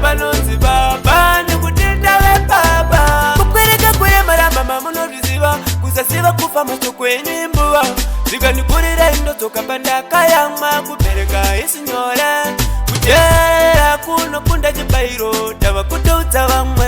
panonzi baba nekutenda vebaba kukwereka kuremara mama munozviziva kusasiva kufa mashoko enyimbuva zvikanikurira indodzoka pandakayamwa kubereka isinyore kuteerera kunokunda chibayiro tava kutoudza vamwe